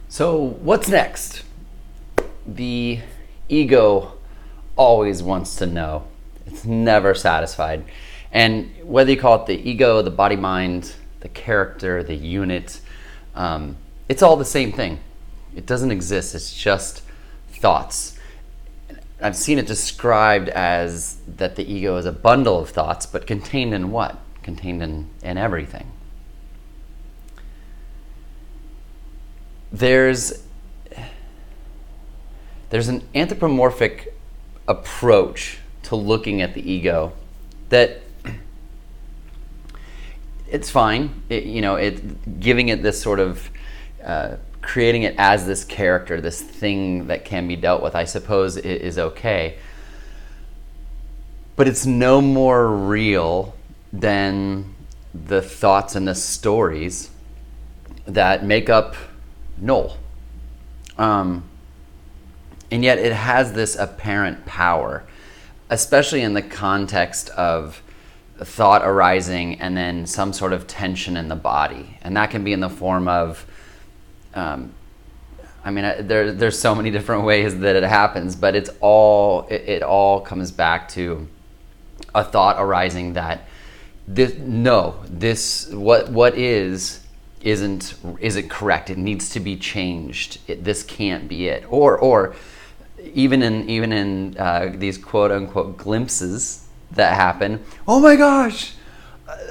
So, what's next? The ego always wants to know. It's never satisfied. And whether you call it the ego, the body mind, the character, the unit, it's all the same thing. It doesn't exist, it's just thoughts. I've seen it described as that the ego is a bundle of thoughts, but contained in what? Contained in everything. There's an anthropomorphic approach to looking at the ego that it's fine. Giving it this sort of creating it as this character, this thing that can be dealt with, I suppose is okay. But it's no more real than the thoughts and the stories that make up Null. And yet it has this apparent power, especially in the context of thought arising and then some sort of tension in the body. And that can be in the form of, there's so many different ways that it happens, but it all comes back to a thought arising that what isn't correct. It needs to be changed. This can't be it. Or even in these quote unquote glimpses that happen. Oh my gosh,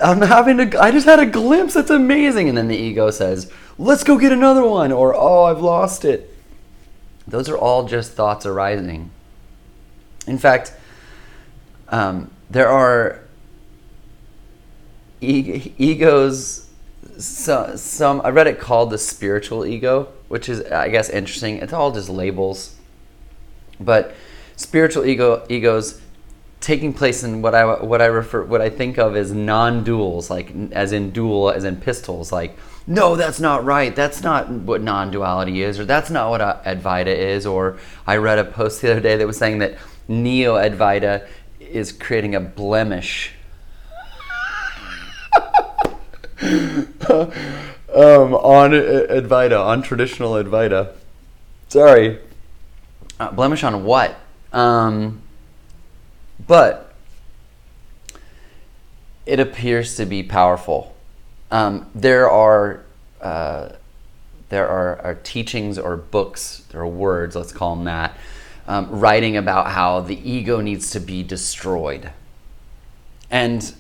I just had a glimpse. That's amazing. And then the ego says, let's go get another one. Or, oh, I've lost it. Those are all just thoughts arising. In fact, there are egos. Some I read it called the spiritual ego, which is, I guess, interesting. It's all just labels, but spiritual egos taking place in what I think of as non-duals, like as in dual, as in pistols. Like, no, that's not right. That's not what non-duality is, or that's not what Advaita is. Or I read a post the other day that was saying that neo-Advaita is creating a blemish on Advaita, on traditional Advaita. Sorry. Blemish on what? But it appears to be powerful. There are teachings or books, there are words, let's call them that, writing about how the ego needs to be destroyed. And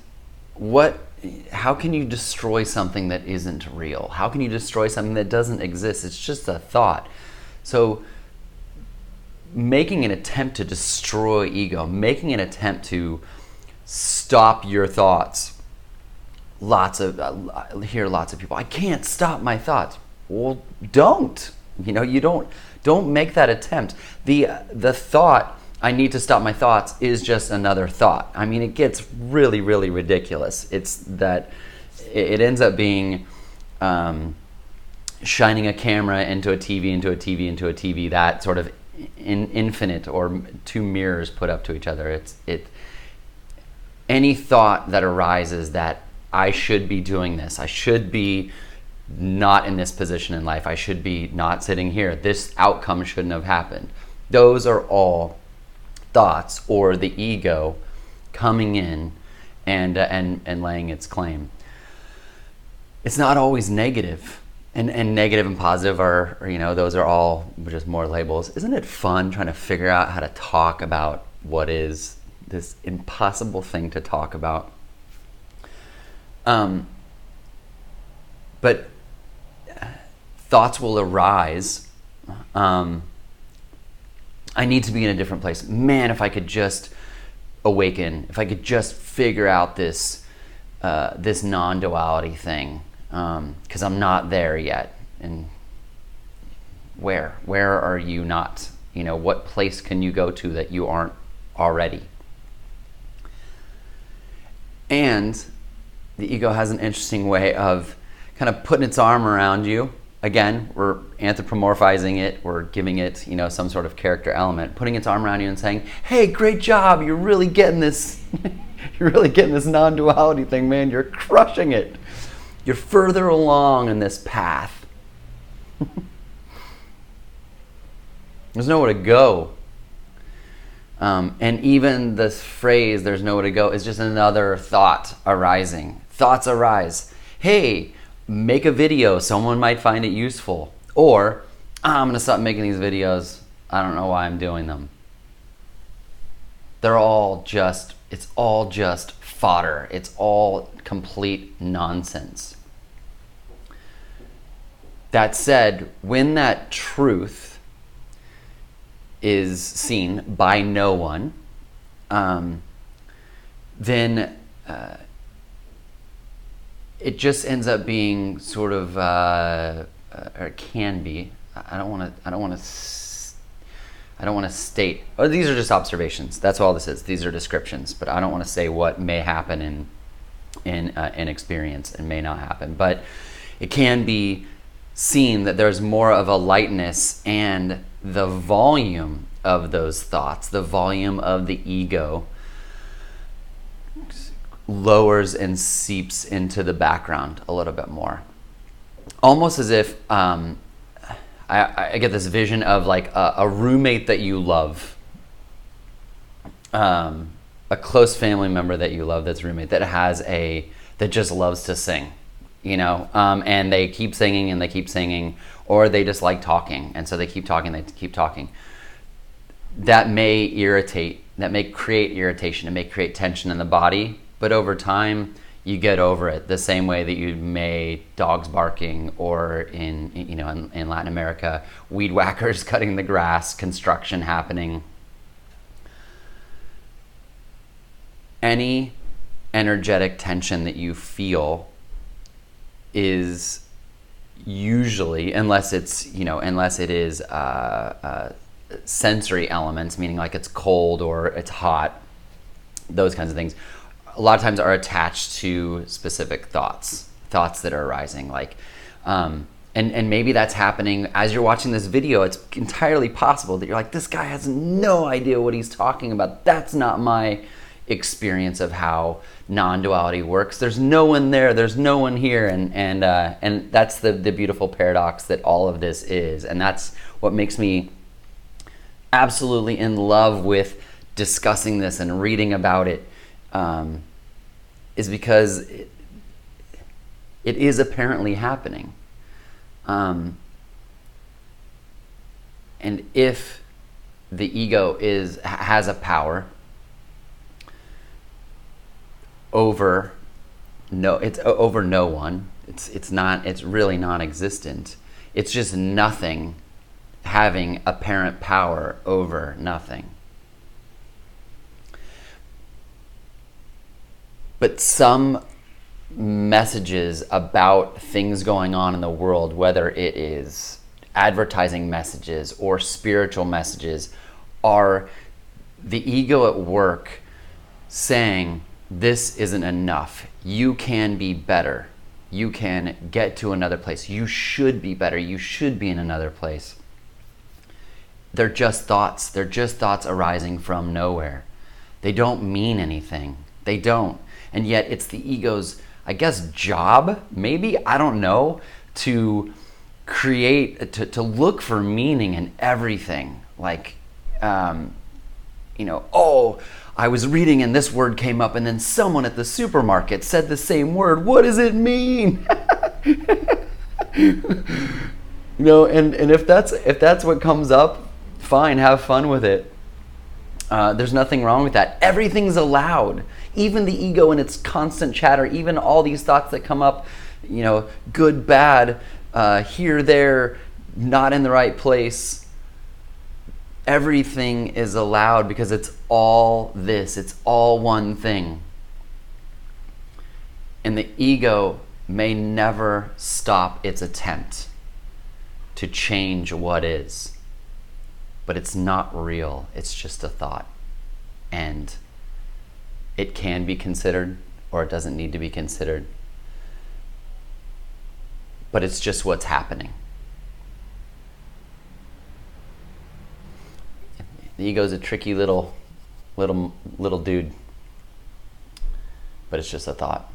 how can you destroy something that isn't real? How can you destroy something that doesn't exist? It's just a thought. So making an attempt to destroy ego, making an attempt to stop your thoughts. I hear lots of people, I can't stop my thoughts. Well, don't. You don't make that attempt. The thought, I need to stop my thoughts, is just another thought. I mean, it gets really, really ridiculous. It's that it ends up being shining a camera into a TV, into a TV, into a TV, that sort of infinite, or two mirrors put up to each other. Any thought that arises that I should be doing this, I should be not in this position in life, I should be not sitting here, this outcome shouldn't have happened. Those are all thoughts, or the ego coming in and laying its claim. It's not always negative, and negative and positive are those are all just more labels. Isn't it fun trying to figure out how to talk about what is this impossible thing to talk about? But thoughts will arise. I need to be in a different place. Man, if I could just awaken, if I could just figure out this non-duality thing, because I'm not there yet. And where are you not? What place can you go to that you aren't already? And the ego has an interesting way of kind of putting its arm around you. Again, we're anthropomorphizing it, we're giving it, some sort of character element, putting its arm around you and saying, hey, great job, you're really getting this, non-duality thing, man, you're crushing it. You're further along in this path. There's nowhere to go. And even this phrase, there's nowhere to go, is just another thought arising. Thoughts arise. Hey, make a video. Someone might find it useful. Or, I'm going to stop making these videos. I don't know why I'm doing them. It's all just fodder. It's all complete nonsense. That said, when that truth is seen by no one, then it just ends up being sort of, or it can be. I don't want to state. Oh, these are just observations. That's all this is. These are descriptions, but I don't want to say what may happen in experience and may not happen. But it can be seen that there's more of a lightness, and the volume of those thoughts, the volume of the ego, lowers and seeps into the background a little bit more. Almost as if I get this vision of like a roommate that you love, a close family member that you love that's a roommate that just loves to sing, and they keep singing and they keep singing, or they just like talking, and so they keep talking. That may irritate, that may create irritation, it may create tension in the body, but over time you get over it, the same way that you may dogs barking, or in Latin America, weed whackers cutting the grass, construction happening. Any energetic tension that you feel is usually, unless it is sensory elements, meaning like it's cold or it's hot, those kinds of things, a lot of times are attached to specific thoughts that are arising, like and maybe that's happening as you're watching this video. It's entirely possible that you're like, this guy has no idea what he's talking about. That's not my experience of how non-duality works. There's no one there, there's no one here, and that's the beautiful paradox that all of this is. And that's what makes me absolutely in love with discussing this and reading about it, is because it is apparently happening. And if the ego has a power over no one, it's really non-existent. It's just nothing having apparent power over nothing. But some messages about things going on in the world, whether it is advertising messages or spiritual messages, are the ego at work saying, this isn't enough. You can be better. You can get to another place. You should be better. You should be in another place. They're just thoughts. They're just thoughts arising from nowhere. They don't mean anything. They don't. And yet it's the ego's, I guess, job, maybe, I don't know, to create, to look for meaning in everything. Like, I was reading and this word came up, and then someone at the supermarket said the same word. What does it mean? And if that's what comes up, fine, have fun with it. There's nothing wrong with that. Everything's allowed. Even the ego in its constant chatter, even all these thoughts that come up, good, bad, here, there, not in the right place. Everything is allowed because it's all this. It's all one thing. And the ego may never stop its attempt to change what is. But it's not real. It's just a thought. And it can be considered, or it doesn't need to be considered. But it's just what's happening. The ego's a tricky little dude. But it's just a thought.